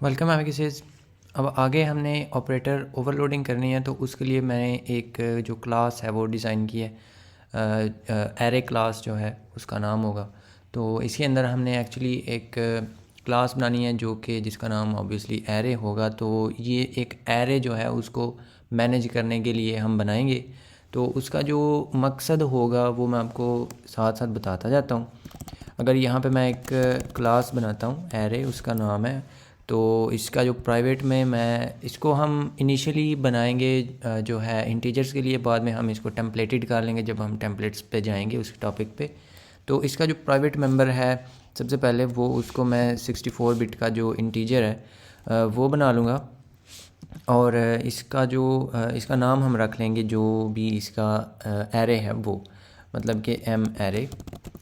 Welcome एवरीसिस। अब आगे हमने ऑपरेटर ओवरलोडिंग करनी है, तो उसके लिए मैंने एक जो क्लास है वो डिज़ाइन की है। एरे क्लास जो है उसका नाम होगा। तो इसके अंदर हमने एक्चुअली एक क्लास बनानी है जो कि जिसका नाम ऑब्वियसली एरे होगा। तो ये एक एरे जो है उसको मैनेज करने के लिए हम बनाएंगे। तो उसका जो मकसद होगा वो मैं आपको साथ साथ बताता जाता हूँ। अगर यहाँ पे मैं एक क्लास बनाता हूँ एरे, उसका नाम है। तो इसका जो प्राइवेट में मैं इसको हम इनिशियली बनाएंगे जो है इंटीजर्स के लिए, बाद में हम इसको टेम्पलेटेड कर लेंगे जब हम टेम्पलेट्स पे जाएंगे उस टॉपिक पे। तो इसका जो प्राइवेट मेंबर है सबसे पहले वो उसको मैं 64 बिट का जो इंटीजर है वो बना लूँगा। और इसका नाम हम रख लेंगे जो भी इसका एरे है वो, मतलब कि एम एरे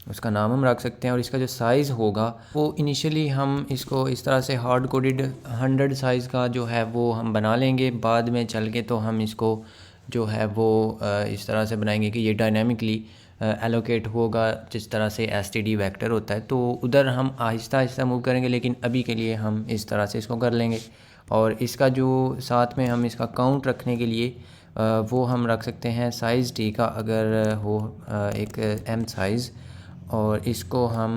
उसका नाम हम रख सकते हैं। और इसका जो साइज़ होगा वो इनिशियली हम इसको इस तरह से हार्ड कोडेड 100 साइज़ का जो है वो हम बना लेंगे। बाद में चल के तो हम इसको जो है वो इस तरह से बनाएंगे कि ये डायनामिकली एलोकेट होगा, जिस तरह से एसटीडी वेक्टर होता है। तो उधर हम आहिस्ता आहिस्ता मूव करेंगे, लेकिन अभी के लिए हम इस तरह से इसको कर लेंगे। और इसका जो साथ में हम इसका काउंट रखने के लिए वो हम रख सकते हैं साइज़ टी का, अगर हो एक एम साइज़। और इसको हम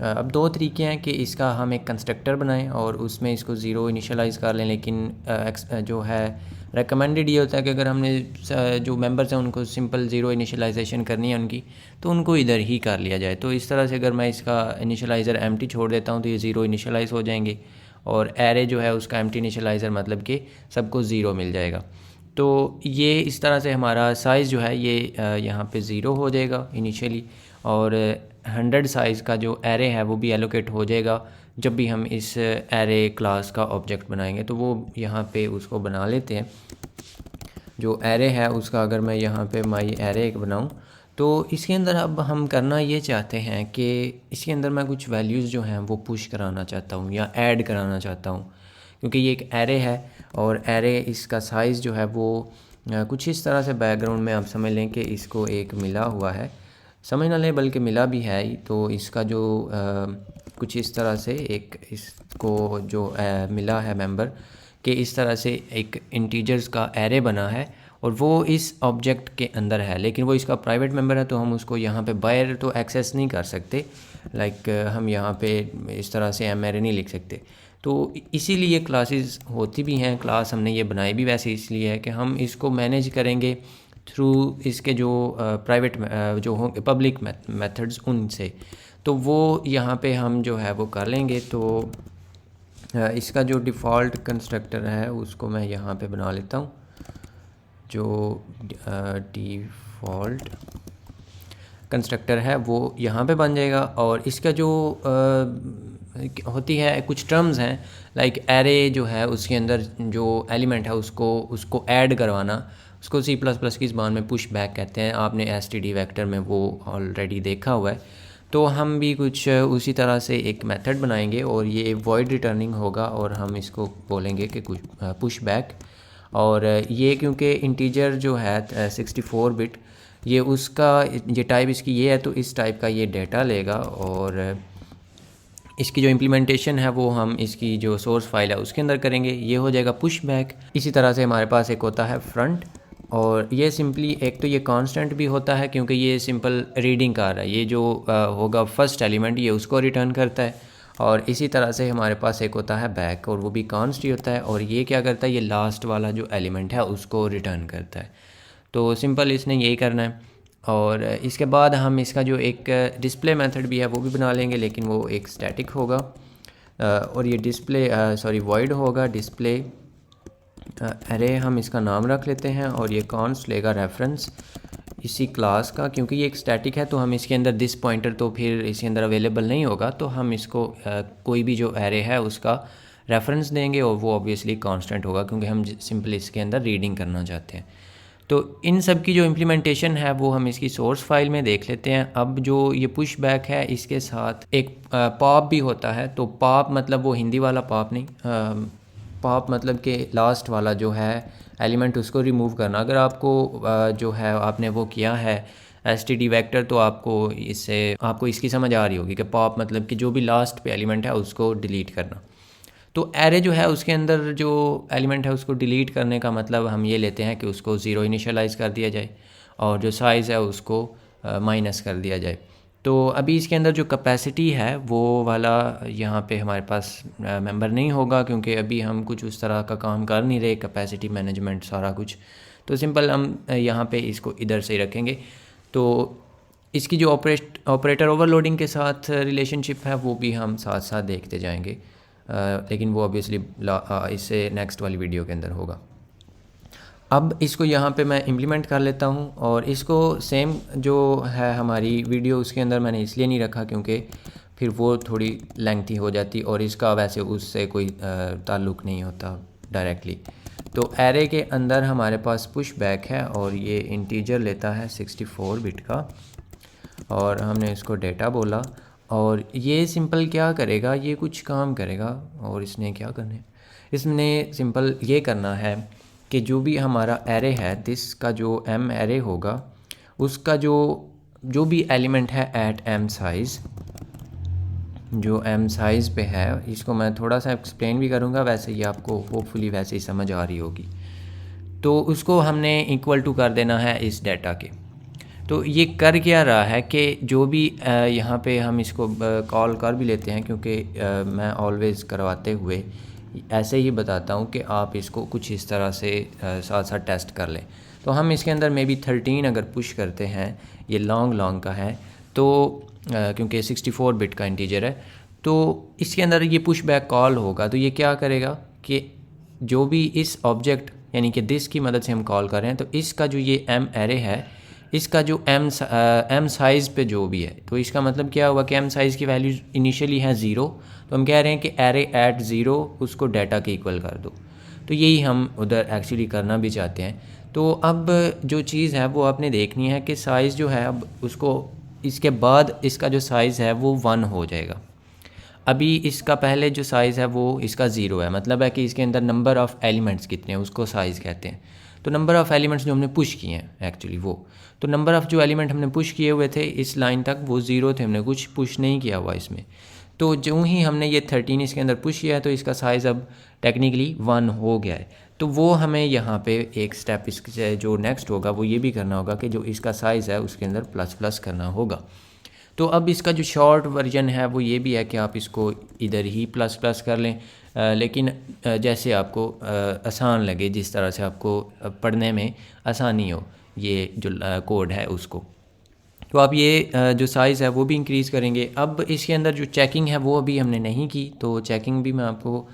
अब दो तरीके हैं कि इसका हम एक कंस्ट्रक्टर बनाएं और उसमें इसको ज़ीरो इनिशियलाइज़ कर लें, लेकिन जो है रेकमेंडेड ये होता है कि अगर हमने जो मेंबर्स हैं उनको सिंपल ज़ीरो इनिशियलाइजेशन करनी है उनकी, तो उनको इधर ही कर लिया जाए। तो इस तरह से अगर मैं इसका इनिशियलाइज़र एम्प्टी छोड़ देता हूँ तो ये ज़ीरो इनिशियलाइज़ हो जाएंगे, और एरे जो है उसका एम्प्टी इनिशियलाइज़र मतलब कि सबको ज़ीरो मिल जाएगा। तो ये इस तरह से हमारा साइज़ जो है ये यहाँ पे ज़ीरो हो जाएगा इनिशियली, और 100 साइज़ का जो एरे है वो भी एलोकेट हो जाएगा जब भी हम इस एरे क्लास का ऑब्जेक्ट बनाएंगे। तो वो यहाँ पे उसको बना लेते हैं। जो एरे है उसका अगर मैं यहाँ पे माई एरे एक बनाऊँ, तो इसके अंदर अब हम करना ये चाहते हैं कि इसके अंदर मैं कुछ वैल्यूज़ जो हैं वो पुश कराना चाहता हूँ या ऐड कराना चाहता हूँ, क्योंकि ये एक एरे है। और एरे इसका साइज़ जो है वो कुछ इस तरह से बैकग्राउंड में आप समझ लें कि इसको एक मिला हुआ है, समझ ना लें बल्कि मिला भी है। तो इसका जो कुछ इस तरह से एक इसको जो मिला है मेंबर कि इस तरह से एक इंटीजर्स का एरे बना है और वो इस ऑब्जेक्ट के अंदर है, लेकिन वो इसका प्राइवेट मेंबर है। तो हम उसको यहाँ पे बाहर तो एक्सेस नहीं कर सकते, लाइक हम यहाँ पे इस तरह से एम एरे नहीं लिख सकते। तो इसीलिए क्लासेस होती भी हैं। क्लास हमने ये बनाई भी वैसे इसलिए है कि हम इसको मैनेज करेंगे थ्रू इसके जो प्राइवेट जो हों पब्लिक मेथड्स उनसे। तो वो यहाँ पे हम जो है वो कर लेंगे। तो इसका जो डिफ़ॉल्ट कंस्ट्रक्टर है उसको मैं यहाँ पे बना लेता हूँ। जो डिफ़ॉल्ट कंस्ट्रक्टर है वो यहाँ पे बन जाएगा। और इसका जो होती है कुछ टर्म्स हैं, लाइक एरे जो है उसके अंदर जो एलिमेंट है उसको ऐड करवाना, उसको सी प्लस प्लस की ज़बान में पुश बैक कहते हैं। आपने एस टी डी वैक्टर में वो ऑलरेडी देखा हुआ है। तो हम भी कुछ उसी तरह से एक मेथड बनाएंगे और ये वॉइड रिटर्निंग होगा और हम इसको बोलेंगे कि कुछ पुश बैक। और ये क्योंकि इंटीजर जो है 64 बिट, ये उसका ये टाइप इसकी ये है, तो इस टाइप का ये डेटा लेगा। और इसकी जो इम्प्लीमेंटेशन है वो हम इसकी जो सोर्स फाइल है उसके अंदर करेंगे। ये हो जाएगा पुश बैक। इसी तरह से हमारे पास एक होता है फ्रंट, और ये सिंपली एक तो ये कांस्टेंट भी होता है क्योंकि ये सिंपल रीडिंग कर रहा है। ये जो होगा फर्स्ट एलिमेंट ये उसको रिटर्न करता है। और इसी तरह से हमारे पास एक होता है बैक, और वो भी कांस्ट ही होता है। और ये क्या करता है, ये लास्ट वाला जो एलिमेंट है उसको रिटर्न करता है। तो सिंपल इसने यही करना है। और इसके बाद हम इसका जो एक डिस्प्ले मेथड भी है वो भी बना लेंगे, लेकिन वो एक स्टैटिक होगा। और ये डिस्प्ले वॉइड होगा डिस्प्ले एरे, हम इसका नाम रख लेते हैं। और ये कॉन्स्ट लेगा रेफरेंस इसी क्लास का, क्योंकि ये एक स्टैटिक है तो हम इसके अंदर दिस पॉइंटर तो फिर इसके अंदर अवेलेबल नहीं होगा। तो हम इसको कोई भी जो एरे है उसका रेफरेंस देंगे और वो ऑब्वियसली कांस्टेंट होगा क्योंकि हम सिंपल इसके अंदर रीडिंग करना चाहते हैं। तो इन सब की जो इम्प्लीमेंटेशन है वो हम इसकी सोर्स फाइल में देख लेते हैं। अब जो ये पुश बैक है इसके साथ एक पॉप भी होता है। तो पॉप मतलब वो हिंदी वाला पॉप नहीं, पॉप मतलब कि लास्ट वाला जो है एलिमेंट उसको रिमूव करना। अगर आपको जो है आपने वो किया है एस टी डी वैक्टर, तो आपको इसकी समझ आ रही होगी कि पॉप मतलब कि जो भी लास्ट पे एलिमेंट है उसको डिलीट करना। तो एरे जो है उसके अंदर जो एलिमेंट है उसको डिलीट करने का मतलब हम ये लेते हैं कि उसको ज़ीरो इनिशियलाइज़ कर दिया जाए और जो साइज़ है उसको माइनस कर दिया जाए। तो अभी इसके अंदर जो कैपेसिटी है वो वाला यहाँ पे हमारे पास मेंबर नहीं होगा, क्योंकि अभी हम कुछ उस तरह का काम कर नहीं रहे, कैपेसिटी मैनेजमेंट सारा कुछ। तो सिंपल हम यहाँ पे इसको इधर से ही रखेंगे। तो इसकी जो ऑपरेटर ओवरलोडिंग के साथ रिलेशनशिप है वो भी हम साथ साथ देखते जाएंगे, लेकिन वो ऑब्वियसली इससे नेक्स्ट वाली वीडियो के अंदर होगा। अब इसको यहाँ पे मैं इम्प्लीमेंट कर लेता हूँ, और इसको सेम जो है हमारी वीडियो उसके अंदर मैंने इसलिए नहीं रखा क्योंकि फिर वो थोड़ी लेंथी हो जाती और इसका वैसे उससे कोई ताल्लुक़ नहीं होता डायरेक्टली। तो एरे के अंदर हमारे पास पुश बैक है और ये इंटीजर लेता है 64 बिट का, और हमने इसको डेटा बोला, और ये सिंपल क्या करेगा, ये कुछ काम करेगा। और इसने क्या करना है, इसने सिंपल ये करना है कि जो भी हमारा एरे है दिस का जो एम एरे होगा उसका जो भी एलिमेंट है एट एम साइज़, जो एम साइज़ पे है, इसको मैं थोड़ा सा एक्सप्लेन भी करूँगा, वैसे ही आपको होपफुली वैसे ही समझ आ रही होगी। तो उसको हमने इक्वल टू कर देना है इस डेटा के। तो ये कर क्या रहा है कि जो भी यहाँ पे हम इसको कॉल कर भी लेते हैं, क्योंकि मैं ऑलवेज़ करवाते हुए ऐसे ही बताता हूँ कि आप इसको कुछ इस तरह से साथ साथ टेस्ट कर लें। तो हम इसके अंदर मे बी 13 अगर पुश करते हैं, ये लॉन्ग का है तो क्योंकि 64 बिट का इंटीजर है, तो इसके अंदर ये पुश बैक कॉल होगा। तो ये क्या करेगा कि जो भी इस ऑब्जेक्ट यानी कि दिस की मदद से हम कॉल कर रहे हैं, तो इसका जो ये एम एरे है, इसका जो एम साइज़ पे जो भी है, तो इसका मतलब क्या हुआ कि एम साइज़ की वैल्यू इनिशियली है 0, तो हम कह रहे हैं कि एरे एट 0 उसको डाटा के इक्वल कर दो। तो यही हम उधर एक्चुअली करना भी चाहते हैं। तो अब जो चीज़ है वो आपने देखनी है कि साइज़ जो है अब उसको इसके बाद इसका जो साइज़ है वो 1 हो जाएगा। अभी इसका पहले जो साइज़ है वो इसका 0 है, मतलब है कि इसके अंदर नंबर ऑफ़ एलिमेंट्स कितने हैं उसको साइज़ कहते हैं। तो नंबर ऑफ़ एलिमेंट्स जो हमने पुश किए हैं एक्चुअली वो, तो नंबर ऑफ़ जो एलिमेंट हमने पुश किए हुए थे इस लाइन तक वो 0 थे, हमने कुछ पुश नहीं किया हुआ इसमें। तो जो ही हमने ये 13 इसके अंदर पुश किया है तो इसका साइज़ अब टेक्निकली 1 हो गया है। तो वो हमें यहाँ पे एक स्टेप इसके जो नेक्स्ट होगा वो ये भी करना होगा कि जो इसका साइज़ है उसके अंदर प्लस प्लस करना होगा। तो अब इसका जो शॉर्ट वर्जन है वो ये भी है कि आप इसको इधर ही प्लस प्लस कर लें, लेकिन जैसे आपको आसान लगे, जिस तरह से आपको पढ़ने में आसानी हो ये जो कोड है उसको। तो आप ये जो साइज़ है वो भी इंक्रीज़ करेंगे। अब इसके अंदर जो चेकिंग है वो अभी हमने नहीं की, तो चेकिंग भी मैं आपको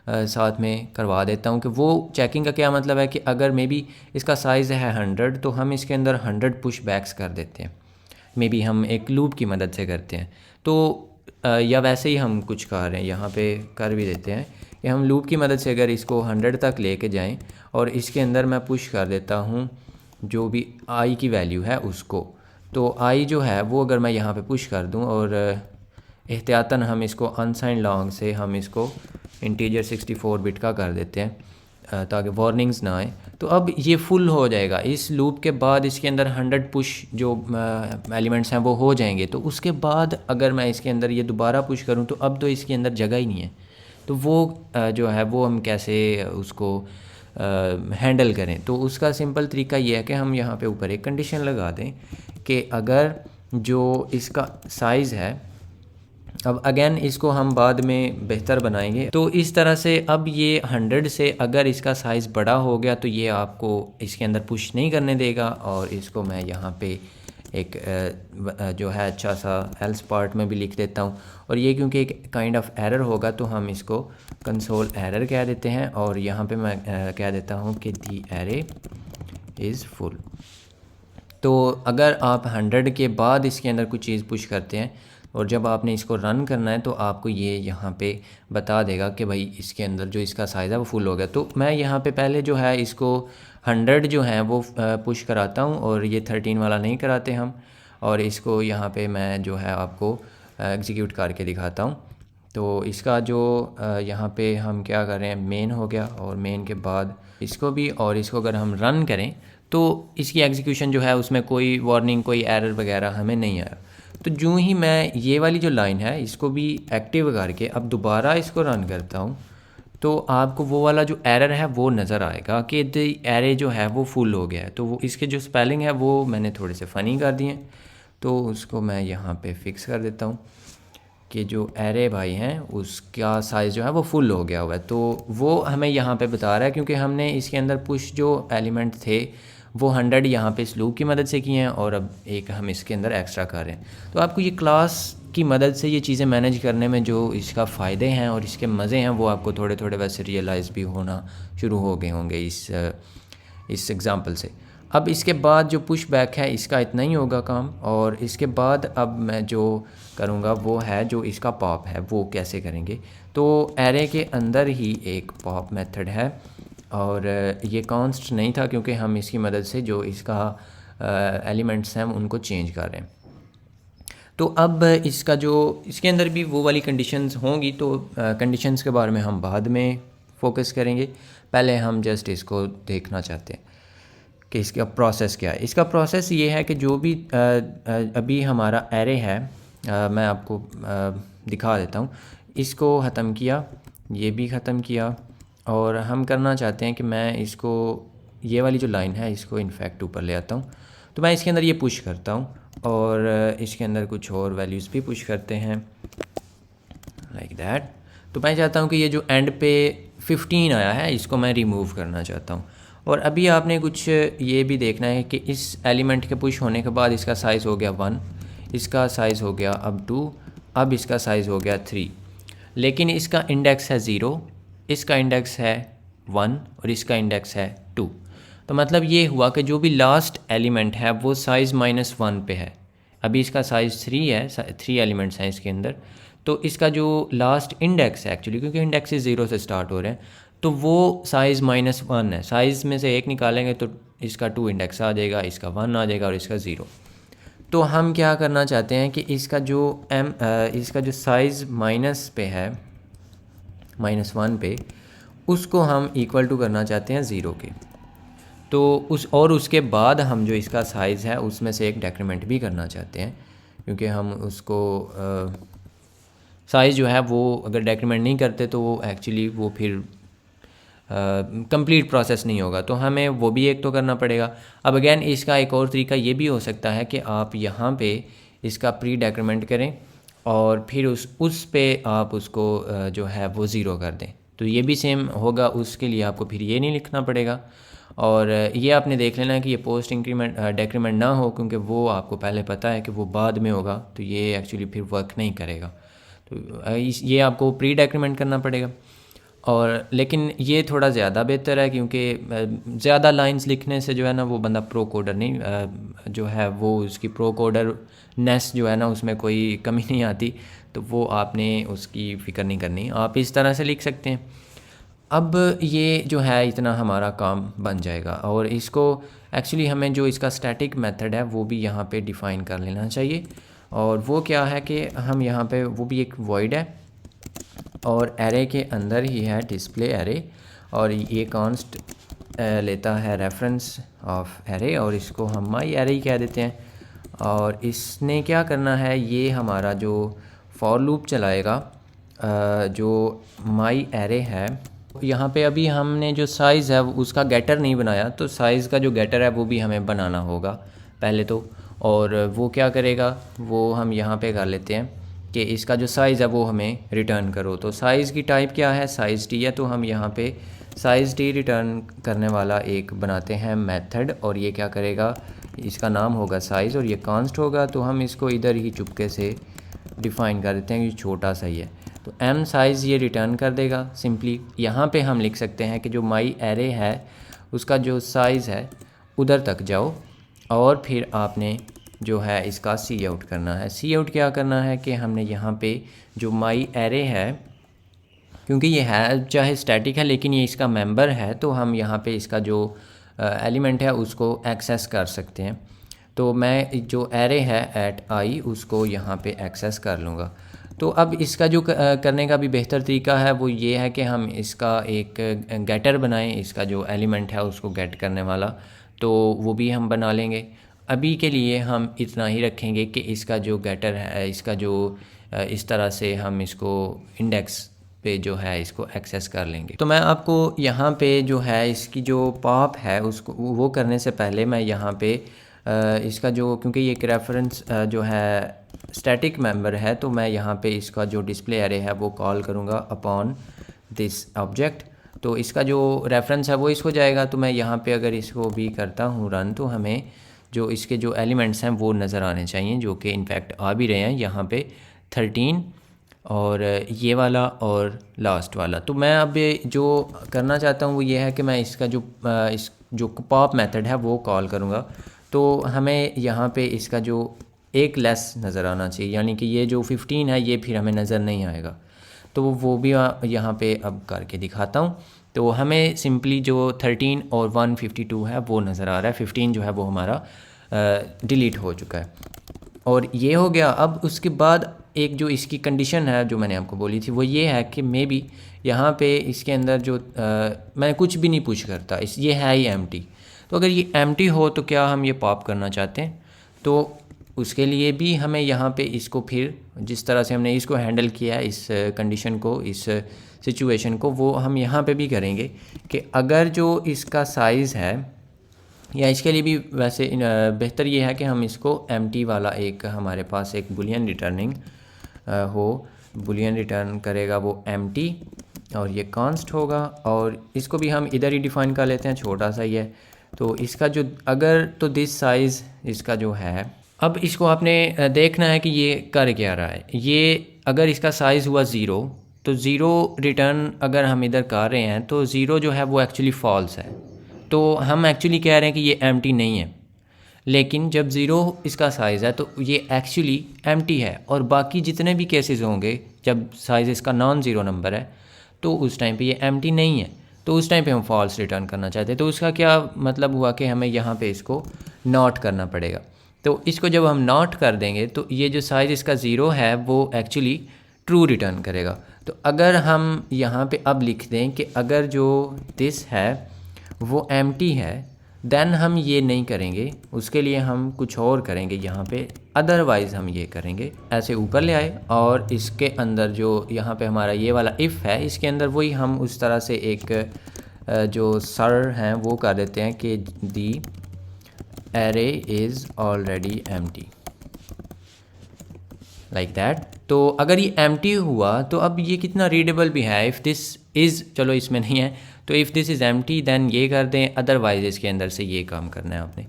साथ में करवा देता हूँ कि वो चेकिंग का क्या मतलब है कि अगर मे बी इसका साइज़ है 100 तो हम इसके अंदर 100 पुश बैक्स कर देते हैं, मे बी हम एक लूप की मदद से करते हैं। तो या वैसे ही हम कुछ कर रहे हैं यहाँ पे कर भी देते हैं कि हम लूप की मदद से अगर इसको 100 तक लेके जाएं और इसके अंदर मैं पुश कर देता हूँ जो भी आई की वैल्यू है उसको। तो आई जो है वो अगर मैं यहाँ पे पुश कर दूँ और एहतियातन हम इसको अनसाइंड लॉन्ग से हम इसको इंटीजर 64 बिट का कर देते हैं ताकि वार्निंग्स ना आए। तो अब ये फुल हो जाएगा। इस लूप के बाद इसके अंदर 100 पुश जो एलिमेंट्स हैं वो हो जाएंगे। तो उसके बाद अगर मैं इसके अंदर ये दोबारा पुश करूँ तो अब तो इसके अंदर जगह ही नहीं है। तो वो जो है वो हम कैसे उसको हैंडल करें, तो उसका सिंपल तरीका ये है कि हम यहाँ पे ऊपर एक कंडीशन लगा दें कि अगर जो इसका साइज़ है, अब अगेन इसको हम बाद में बेहतर बनाएंगे। तो इस तरह से अब ये 100 से अगर इसका साइज़ बड़ा हो गया तो ये आपको इसके अंदर पुश नहीं करने देगा। और इसको मैं यहाँ पे एक जो है अच्छा सा एल्स पार्ट में भी लिख देता हूँ। और ये क्योंकि एक काइंड ऑफ एरर होगा तो हम इसको कंसोल एरर कह देते हैं। और यहाँ पे मैं कह देता हूँ कि दी एरे इज़ फुल। तो अगर आप 100 के बाद इसके अंदर कुछ चीज़ पुश करते हैं और जब आपने इसको रन करना है तो आपको ये यहाँ पे बता देगा कि भाई इसके अंदर जो इसका साइज़ है वो फुल हो गया। तो मैं यहाँ पे पहले जो है इसको 100 जो है वो पुश कराता हूँ और ये 13 वाला नहीं कराते हम। और इसको यहाँ पे मैं जो है आपको एग्जीक्यूट करके दिखाता हूँ। तो इसका जो यहाँ पे हम क्या कर रहे हैं, मेन हो गया और मेन के बाद इसको भी, और इसको अगर हम रन करें तो इसकी एग्जीक्यूशन जो है उसमें कोई वार्निंग कोई एरर वगैरह हमें नहीं आया। तो जो ही मैं ये वाली जो लाइन है इसको भी एक्टिव करके अब दोबारा इसको रन करता हूँ तो आपको वो वाला जो एरर है वो नज़र आएगा कि द एरे जो है वो फुल हो गया है। तो वो इसके जो स्पेलिंग है वो मैंने थोड़े से फ़नी कर दिए हैं, तो उसको मैं यहाँ पे फिक्स कर देता हूँ कि जो एरे भाई हैं उसका साइज़ जो है वो फुल हो गया हुआ है। तो वो हमें यहाँ पे बता रहा है क्योंकि हमने इसके अंदर पुश जो एलिमेंट थे वो 100 यहाँ पे इस लूप की मदद से किए हैं और अब एक हम इसके अंदर एक्स्ट्रा कर रहे हैं। तो आपको ये क्लास की मदद से ये चीज़ें मैनेज करने में जो इसका फ़ायदे हैं और इसके मज़े हैं वो आपको थोड़े थोड़े वैसे रियलाइज़ भी होना शुरू हो गए होंगे इस एग्ज़ाम्पल से। अब इसके बाद जो पुश बैक है इसका इतना ही होगा काम, और इसके बाद अब मैं जो करूँगा वो है जो इसका पॉप है वो कैसे करेंगे। तो एरे के अंदर ही एक पॉप मेथड है और ये कॉन्स्ट नहीं था क्योंकि हम इसकी मदद से जो इसका एलिमेंट्स हैं उनको चेंज कर रहे हैं। तो अब इसका जो इसके अंदर भी वो वाली कंडीशंस होंगी, तो कंडीशंस के बारे में हम बाद में फोकस करेंगे। पहले हम जस्ट इसको देखना चाहते हैं कि इसका प्रोसेस क्या है। इसका प्रोसेस ये है कि जो भी अभी हमारा एरे है मैं आपको दिखा देता हूँ। इसको ख़त्म किया, ये भी ख़त्म किया, और हम करना चाहते हैं कि मैं इसको ये वाली जो लाइन है इसको इनफैक्ट ऊपर ले आता हूँ। तो मैं इसके अंदर ये पुश करता हूँ और इसके अंदर कुछ और वैल्यूज़ भी पुश करते हैं लाइक दैट। तो मैं चाहता हूँ कि ये जो एंड पे 15 आया है इसको मैं रिमूव करना चाहता हूँ। और अभी आपने कुछ ये भी देखना है कि इस एलिमेंट के पुश होने के बाद इसका साइज़ हो गया 1, इसका साइज़ हो गया अब 2, अब इसका साइज़ हो गया 3, लेकिन इसका इंडेक्स है 0, इसका इंडेक्स है 1 और इसका इंडेक्स है 2। तो मतलब ये हुआ कि जो भी लास्ट एलिमेंट है वो साइज़ -1 पे है। अभी इसका साइज़ 3 है, 3 एलिमेंट्स हैं इसके अंदर। तो इसका जो लास्ट इंडेक्स है एक्चुअली, क्योंकि इंडेक्स 0 से स्टार्ट हो रहे हैं, तो वो साइज़ -1 है। साइज़ में से एक निकालेंगे तो इसका 2 इंडेक्स आ जाएगा, इसका 1 आ जाएगा और इसका 0। तो हम क्या करना चाहते हैं कि इसका जो साइज़ माइनस पे है, -1 पे, उसको हम इक्वल टू करना चाहते हैं 0 के। तो उसके बाद हम जो इसका साइज़ है उसमें से एक डेक्रीमेंट भी करना चाहते हैं, क्योंकि हम उसको साइज़ जो है वो अगर डेक्रीमेंट नहीं करते तो वो एक्चुअली वो फिर कंप्लीट प्रोसेस नहीं होगा। तो हमें वो भी एक तो करना पड़ेगा। अब अगेन इसका एक और तरीका ये भी हो सकता है कि आप यहाँ पे इसका प्री डेक्रीमेंट करें और फिर उस पे आप उसको जो है वो ज़ीरो कर दें, तो ये भी सेम होगा। उसके लिए आपको फिर ये नहीं लिखना पड़ेगा। और ये आपने देख लेना है कि ये पोस्ट इंक्रीमेंट डेक्रीमेंट ना हो, क्योंकि वो आपको पहले पता है कि वो बाद में होगा, तो ये एक्चुअली फिर वर्क नहीं करेगा। तो ये आपको प्री डेक्रीमेंट करना पड़ेगा। और लेकिन ये थोड़ा ज़्यादा बेहतर है, क्योंकि ज़्यादा लाइंस लिखने से जो है ना वो बंदा प्रो कोडर नहीं जो है वो उसकी प्रो कोडर नेस जो है ना उसमें कोई कमी नहीं आती। तो वो आपने उसकी फ़िक्र नहीं करनी, आप इस तरह से लिख सकते हैं। अब ये जो है इतना हमारा काम बन जाएगा। और इसको एक्चुअली हमें जो इसका स्टैटिक मेथड है वो भी यहाँ पे डिफ़ाइन कर लेना चाहिए। और वो क्या है कि हम यहाँ पे वो भी एक वॉइड है और एरे के अंदर ही है डिस्प्ले एरे, और ये कॉन्स्ट लेता है रेफरेंस ऑफ एरे, और इसको हम माई एरे ही कह देते हैं। और इसने क्या करना है, ये हमारा जो फॉर लूप चलाएगा जो माई एरे है। यहाँ पे अभी हमने जो साइज़ है उसका गेटर नहीं बनाया, तो साइज़ का जो गेटर है वो भी हमें बनाना होगा पहले तो। और वो क्या करेगा, वो हम यहाँ पे कर लेते हैं कि इसका जो साइज़ है वो हमें रिटर्न करो। तो साइज़ की टाइप क्या है, साइज़ टी है। तो हम यहाँ पे साइज़ टी रिटर्न करने वाला एक बनाते हैं मेथड, और ये क्या करेगा, इसका नाम होगा साइज़ और ये कॉन्स्ट होगा। तो हम इसको इधर ही चुपके से डिफ़ाइन कर देते हैं कि छोटा सा ही है। तो एम साइज़ ये रिटर्न कर देगा सिंपली। यहाँ पे हम लिख सकते हैं कि जो माई एरे है उसका जो साइज़ है उधर तक जाओ, और फिर आपने जो है इसका सी आउट करना है। सी आउट क्या करना है कि हमने यहाँ पे जो माई एरे है, क्योंकि ये है चाहे स्टैटिक है लेकिन ये इसका मेंबर है, तो हम यहाँ पे इसका जो एलिमेंट है उसको एक्सेस कर सकते हैं। तो मैं जो एरे है एट आई उसको यहाँ पे एक्सेस कर लूँगा। तो अब इसका जो करने का भी बेहतर तरीका है वो ये है कि हम इसका एक गेटर बनाएं, इसका जो एलिमेंट है उसको गेट करने वाला, तो वो भी हम बना लेंगे। अभी के लिए हम इतना ही रखेंगे कि इसका जो गेटर है, इसका जो इस तरह से हम इसको इंडेक्स पे जो है इसको एक्सेस कर लेंगे। तो मैं आपको यहाँ पे जो है इसकी जो पॉप है उसको वो करने से पहले मैं यहाँ पे इसका जो, क्योंकि ये एक रेफरेंस जो है स्टैटिक मेंबर है, तो मैं यहाँ पे इसका जो डिस्प्ले एरे है वो कॉल करूँगा अपॉन दिस ऑब्जेक्ट। तो इसका जो रेफरेंस है वो इसको जाएगा। तो मैं यहाँ पे अगर इसको भी करता हूँ रन, तो हमें जो इसके जो एलिमेंट्स हैं वो नज़र आने चाहिए, जो कि इनफैक्ट आ भी रहे हैं यहाँ पे 13 और ये वाला और लास्ट वाला। तो मैं अब जो करना चाहता हूँ वो ये है कि मैं इसका जो इस जो पॉप मेथड है वो कॉल करूँगा। तो हमें यहाँ पे इसका जो एक लेस नज़र आना चाहिए, यानी कि ये जो 15 है ये फिर हमें नज़र नहीं आएगा। तो वो भी यहाँ पे अब करके दिखाता हूँ। तो हमें सिंपली जो 13 और 152 है वो नज़र आ रहा है, 15 जो है वो हमारा डिलीट हो चुका है। और ये हो गया। अब उसके बाद एक जो इसकी कंडीशन है जो मैंने आपको बोली थी वो ये है कि मे बी यहाँ पे इसके अंदर जो मैं कुछ भी नहीं पुश करता, ये है ही एम्प्टी। तो अगर ये एम्प्टी हो तो क्या हम ये पॉप करना चाहते हैं, तो उसके लिए भी हमें यहाँ पे इसको फिर जिस तरह से हमने इसको हैंडल किया है इस कंडीशन को, इस सिचुएशन को, वो हम यहाँ पे भी करेंगे कि अगर जो इसका साइज़ है, या इसके लिए भी वैसे बेहतर ये है कि हम इसको एम्प्टी वाला एक हमारे पास एक बुलियन रिटर्निंग हो, बुलियन रिटर्न करेगा वो एम्प्टी और ये कांस्ट होगा, और इसको भी हम इधर ही डिफ़ाइन कर लेते हैं, छोटा सा ही है। तो इसका जो अगर तो दिस साइज़ इसका जो है, अब इसको आपने देखना है कि ये कर क्या रहा है। ये अगर इसका साइज़ हुआ 0 तो 0 रिटर्न अगर हम इधर कर रहे हैं तो 0 जो है वो एक्चुअली फॉल्स है। तो हम एक्चुअली कह रहे हैं कि ये एम्प्टी नहीं है, लेकिन जब 0 इसका साइज़ है तो ये एक्चुअली एम्प्टी है। और बाकी जितने भी केसेस होंगे जब साइज़ इसका नॉन ज़ीरो नंबर है तो उस टाइम पे ये एम्प्टी नहीं है, तो उस टाइम पे हम फॉल्स रिटर्न करना चाहते हैं। तो उसका क्या मतलब हुआ कि हमें यहाँ पे इसको नॉट करना पड़ेगा। तो इसको जब हम नॉट कर देंगे तो ये जो साइज़ इसका 0 है वो एक्चुअली ट्रू रिटर्न करेगा। तो अगर हम यहाँ पे अब लिख दें कि अगर जो दिस है वो एम्प्टी है, देन हम ये नहीं करेंगे, उसके लिए हम कुछ और करेंगे यहाँ पे। अदरवाइज़ हम ये करेंगे, ऐसे ऊपर ले आए और इसके अंदर जो यहाँ पे हमारा ये वाला इफ़ है इसके अंदर वही हम उस तरह से एक जो सर हैं वो कर देते हैं कि दी array is already empty, like that. तो अगर ये एम्प्टी हुआ तो अब ये कितना रीडेबल भी है। इफ़ दिस इज़, चलो इसमें नहीं है, तो if this is empty then ये कर दें, अदरवाइज़ इसके अंदर से ये काम करना है आपने।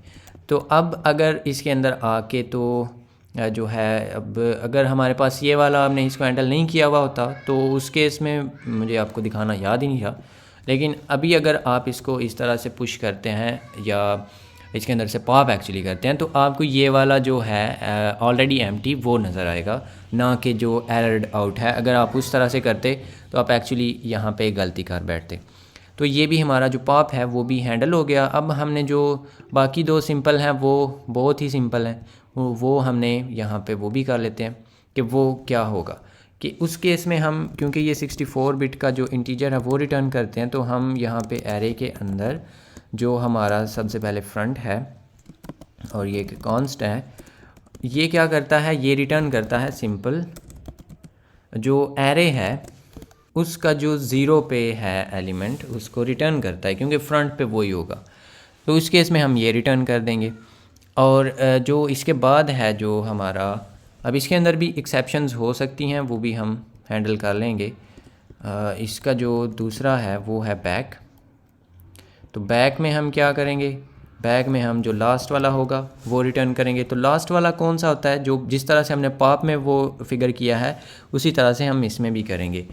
तो अब अगर इसके अंदर आके तो जो है, अब अगर हमारे पास ये वाला हमने इसको हैंडल नहीं किया हुआ होता तो उस केस में मुझे आपको दिखाना याद ही नहीं था। लेकिन अभी अगर आप इसको इस तरह से पुश करते हैं या इसके अंदर से पॉप एक्चुअली करते हैं तो आपको ये वाला जो है ऑलरेडी एम्प्टी वो नज़र आएगा, ना कि जो एरर्ड आउट है। अगर आप उस तरह से करते तो आप एक्चुअली यहाँ पे गलती कर बैठते। तो ये भी हमारा जो पॉप है वो भी हैंडल हो गया। अब हमने जो बाकी दो सिंपल हैं वो बहुत ही सिंपल हैं, वो हमने यहाँ पे वो भी कर लेते हैं कि वो क्या होगा कि उस केस में हम, क्योंकि ये 64 बिट का जो इंटीजर है वो रिटर्न करते हैं, तो हम यहाँ पे एरे के अंदर जो हमारा सबसे पहले फ्रंट है और ये कॉन्स्ट है, ये क्या करता है, ये रिटर्न करता है सिंपल जो एरे है उसका जो 0 पे है एलिमेंट उसको रिटर्न करता है, क्योंकि फ्रंट पे वही होगा। तो उस केस में हम ये रिटर्न कर देंगे। और जो इसके बाद है जो हमारा, अब इसके अंदर भी एक्सेप्शंस हो सकती हैं, वो भी हम हैंडल कर लेंगे। इसका जो दूसरा है वो है बैक। तो बैक में हम क्या करेंगे, बैक में हम जो लास्ट वाला होगा वो रिटर्न करेंगे। तो लास्ट वाला कौन सा होता है, जो जिस तरह से हमने पॉप में वो फिगर किया है उसी तरह से हम इसमें भी करेंगे।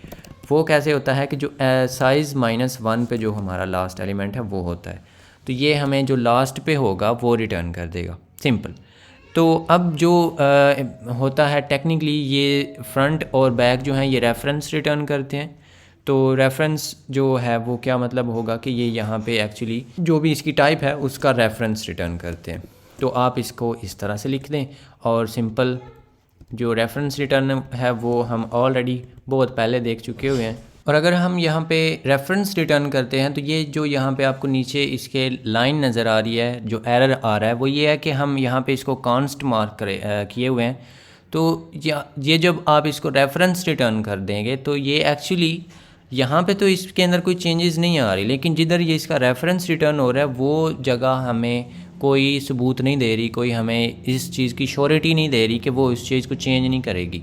वो कैसे होता है कि जो साइज़ -1 पे जो हमारा लास्ट एलिमेंट है वो होता है, तो ये हमें जो लास्ट पे होगा वो रिटर्न कर देगा, सिंपल। तो अब जो होता है टेक्निकली, ये फ्रंट और बैक जो हैं ये रेफरेंस रिटर्न करते हैं। तो रेफरेंस जो है वो क्या मतलब होगा कि ये यहाँ पे एक्चुअली जो भी इसकी टाइप है उसका रेफरेंस रिटर्न करते हैं। तो आप इसको इस तरह से लिख दें और सिंपल जो रेफरेंस रिटर्न है वो हम ऑलरेडी बहुत पहले देख चुके हुए हैं। और अगर हम यहाँ पे रेफरेंस रिटर्न करते हैं तो ये जो यहाँ पे आपको नीचे इसके लाइन नज़र आ रही है, जो एरर आ रहा है वो ये है कि हम यहाँ पे इसको कॉन्स्ट मार्क किए हुए हैं। तो ये जब आप इसको रेफरेंस रिटर्न कर देंगे तो ये एक्चुअली यहाँ पे तो इसके अंदर कोई चेंजेस नहीं आ रही, लेकिन जिधर ये इसका रेफरेंस रिटर्न हो रहा है वो जगह हमें कोई सबूत नहीं दे रही, कोई हमें इस चीज़ की श्योरिटी नहीं दे रही कि वो इस चीज़ को चेंज नहीं करेगी।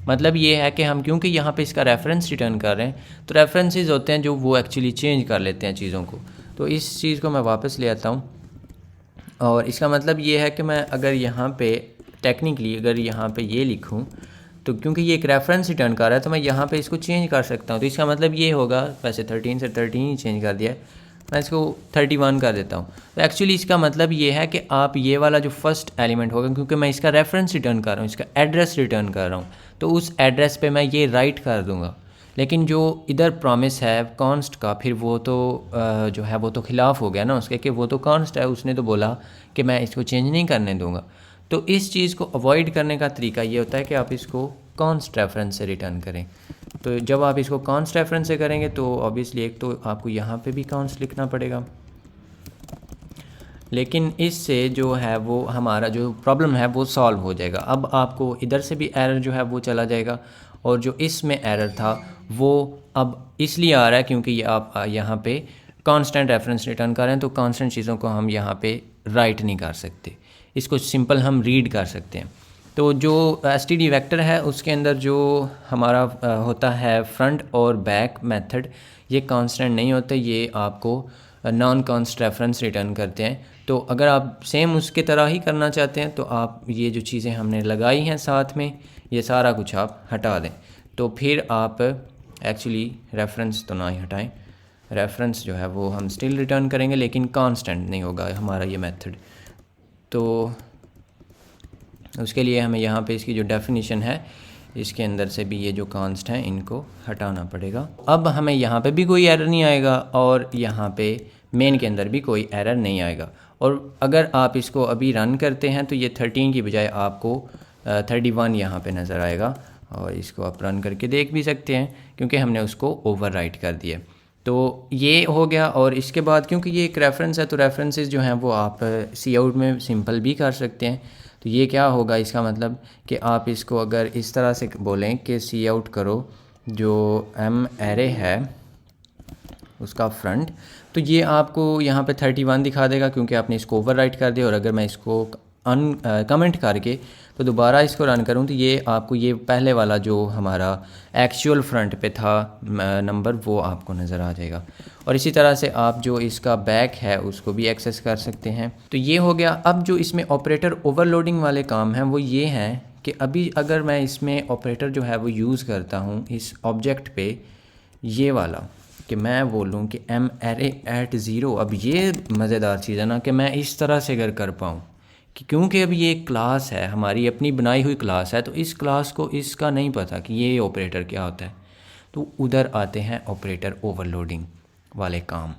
मतलब ये है कि हम क्योंकि यहाँ पे इसका रेफरेंस रिटर्न कर रहे हैं तो रेफरेंसेस होते हैं जो वो एक्चुअली चेंज कर लेते हैं चीज़ों को। तो इस चीज़ को मैं वापस ले आता हूँ और इसका मतलब ये है कि मैं अगर यहाँ पे टेक्निकली अगर यहाँ पे ये लिखूँ तो क्योंकि ये एक रेफरेंस रिटर्न कर रहा है तो मैं यहाँ पे इसको चेंज कर सकता हूँ। तो इसका मतलब ये होगा, वैसे 13 से 13 ही चेंज कर दिया है, मैं इसको 31 कर देता हूँ। तो एक्चुअली इसका मतलब ये है कि आप ये वाला जो फर्स्ट एलिमेंट होगा, क्योंकि मैं इसका रेफरेंस रिटर्न कर रहा हूँ, इसका एड्रेस रिटर्न कर रहा हूँ, तो उस एड्रेस पे मैं ये राइट कर दूँगा। लेकिन जो इधर प्रॉमिस है कॉन्स्ट का, फिर वो तो जो है वो तो ख़िलाफ़ हो गया ना उसके, कि वो तो कॉन्स्ट है, उसने तो बोला कि मैं इसको चेंज नहीं करने दूँगा। तो इस चीज़ को अवॉइड करने का तरीका ये होता है कि आप इसको कॉन्स्ट रेफरेंस से रिटर्न करें। तो जब आप इसको कॉन्स्ट रेफरेंस से करेंगे तो ऑब्वियसली एक तो आपको यहाँ पे भी कॉन्स्ट लिखना पड़ेगा, लेकिन इससे जो है वो हमारा जो प्रॉब्लम है वो सॉल्व हो जाएगा। अब आपको इधर से भी एरर जो है वो चला जाएगा, और जो इसमें एरर था वो अब इसलिए आ रहा है क्योंकि ये आप यहाँ पे कांस्टेंट रेफरेंस रिटर्न कर रहे हैं, तो कांस्टेंट चीज़ों को हम यहाँ पे राइट नहीं कर सकते, इसको सिंपल हम रीड कर सकते हैं। तो जो एसटीडी वेक्टर है उसके अंदर जो हमारा होता है फ्रंट और बैक मेथड, ये कांस्टेंट नहीं होते, ये आपको नॉन कांस्ट रेफरेंस रिटर्न करते हैं। तो अगर आप सेम उसके तरह ही करना चाहते हैं तो आप ये जो चीज़ें हमने लगाई हैं साथ में, ये सारा कुछ आप हटा दें। तो फिर आप एक्चुअली रेफरेंस तो ना ही हटाएं, रेफरेंस जो है वो हम स्टिल रिटर्न करेंगे, लेकिन कांस्टेंट नहीं होगा हमारा ये मेथड। तो उसके लिए हमें यहाँ पे इसकी जो डेफिनेशन है इसके अंदर से भी ये जो कांस्ट हैं इनको हटाना पड़ेगा। अब हमें यहाँ पे भी कोई एरर नहीं आएगा और यहाँ पे मेन के अंदर भी कोई एरर नहीं आएगा। और अगर आप इसको अभी रन करते हैं तो ये 13 की बजाय आपको 31 यहाँ पे नज़र आएगा, और इसको आप रन करके देख भी सकते हैं क्योंकि हमने उसको ओवरराइट कर दिया। तो ये हो गया। और इसके बाद क्योंकि ये एक रेफरेंस है तो रेफरेंसेस जो हैं वो आप सी आउट में सिंपल भी कर सकते हैं। तो ये क्या होगा, इसका मतलब कि आप इसको अगर इस तरह से बोलें कि सी आउट करो जो एम एरे है उसका फ्रंट, तो ये आपको यहाँ पे 31 दिखा देगा क्योंकि आपने इसको ओवरराइट कर दिया। और अगर मैं इसको कमेंट करके तो दोबारा इसको रन करूँ तो ये आपको ये पहले वाला जो हमारा एक्चुअल फ्रंट पे था नंबर वो आपको नज़र आ जाएगा। और इसी तरह से आप जो इसका बैक है उसको भी एक्सेस कर सकते हैं। तो ये हो गया। अब जो इसमें ऑपरेटर ओवरलोडिंग वाले काम हैं वो ये हैं कि अभी अगर मैं इसमें ऑपरेटर जो है वो यूज़ करता हूँ इस ऑब्जेक्ट पे, ये वाला कि मैं बोलूँ कि एम एरे एट ज़ीरो, अब ये मज़ेदार चीज़ है ना कि मैं इस तरह से अगर कर पाऊँ कि क्योंकि अब ये एक क्लास है, हमारी अपनी बनाई हुई क्लास है, तो इस क्लास को इसका नहीं पता कि ये ऑपरेटर क्या होता है। तो उधर आते हैं ऑपरेटर ओवरलोडिंग वाले काम।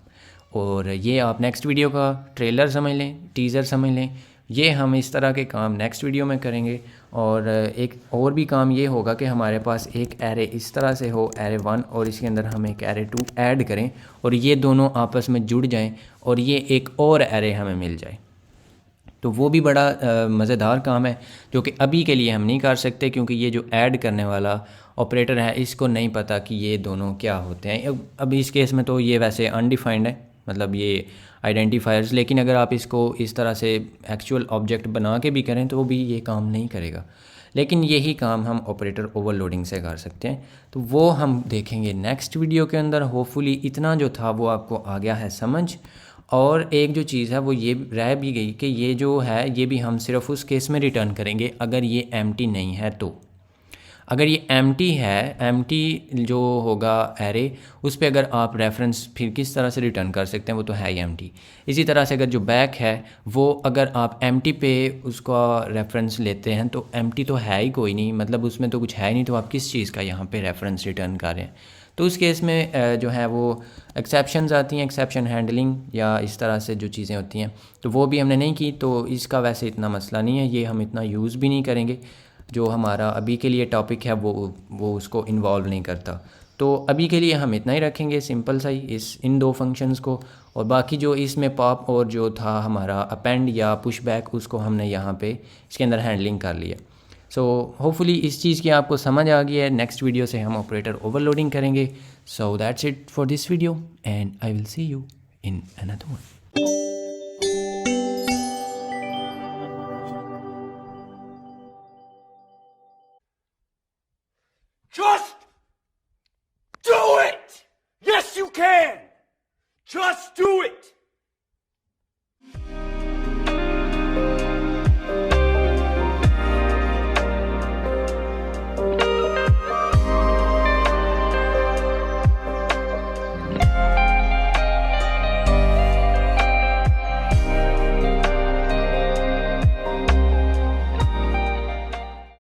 और ये आप नेक्स्ट वीडियो का ट्रेलर समझ लें, टीज़र समझ लें, ये हम इस तरह के काम नेक्स्ट वीडियो में करेंगे। और एक और भी काम ये होगा कि हमारे पास एक एरे इस तरह से हो, एरे 1, और इसके अंदर हम एक एरे 2 ऐड करें और ये दोनों आपस में जुड़ जाएं और ये एक और एरे हमें मिल जाए। तो वो भी बड़ा मज़ेदार काम है जो कि अभी के लिए हम नहीं कर सकते क्योंकि ये जो ऐड करने वाला ऑपरेटर है इसको नहीं पता कि ये दोनों क्या होते हैं। अब इस केस में तो ये वैसे अनडिफाइंड है, मतलब ये आइडेंटिफायर्स, लेकिन अगर आप इसको इस तरह से एक्चुअल ऑब्जेक्ट बना के भी करें तो वो भी ये काम नहीं करेगा। लेकिन यही काम हम ऑपरेटर ओवरलोडिंग से कर सकते हैं। तो वो हम देखेंगे नेक्स्ट वीडियो के अंदर। होपफुली इतना जो था वो आपको आ गया है समझ। और एक जो चीज़ है वो ये रह भी गई कि ये जो है ये भी हम सिर्फ उस केस में रिटर्न करेंगे अगर ये एम्प्टी नहीं है। तो अगर ये एम्प्टी है, एम्प्टी जो होगा एरे, उस पे अगर आप रेफरेंस फिर किस तरह से रिटर्न कर सकते हैं, वो तो है ही एम्प्टी। इसी तरह से अगर जो बैक है वो अगर आप एम्प्टी पे उसका रेफरेंस लेते हैं तो एम्प्टी तो है ही कोई नहीं, मतलब उसमें तो कुछ है नहीं, तो आप किस चीज़ का यहाँ पे रेफरेंस रिटर्न कर रहे हैं। तो उस केस में जो है वो एक्सेप्शंस आती हैं, एक्सेप्शन हैंडलिंग या इस तरह से जो चीज़ें होती हैं, तो वो भी हमने नहीं की। तो इसका वैसे इतना मसला नहीं है, ये हम इतना यूज़ भी नहीं करेंगे। जो हमारा अभी के लिए टॉपिक है वो उसको इन्वॉल्व नहीं करता। तो अभी के लिए हम इतना ही रखेंगे, सिंपल सा ही इन दो फंक्शंस को। और बाकी जो इसमें पॉप और जो था हमारा अपेंड या पुश बैक, उसको हमने यहाँ पे इसके अंदर हैंडलिंग कर लिया। सो होपफुली इस चीज़ की आपको समझ आ गई है। नेक्स्ट वीडियो से हम ऑपरेटर ओवरलोडिंग करेंगे। So that's it for this video and I will see you in another one.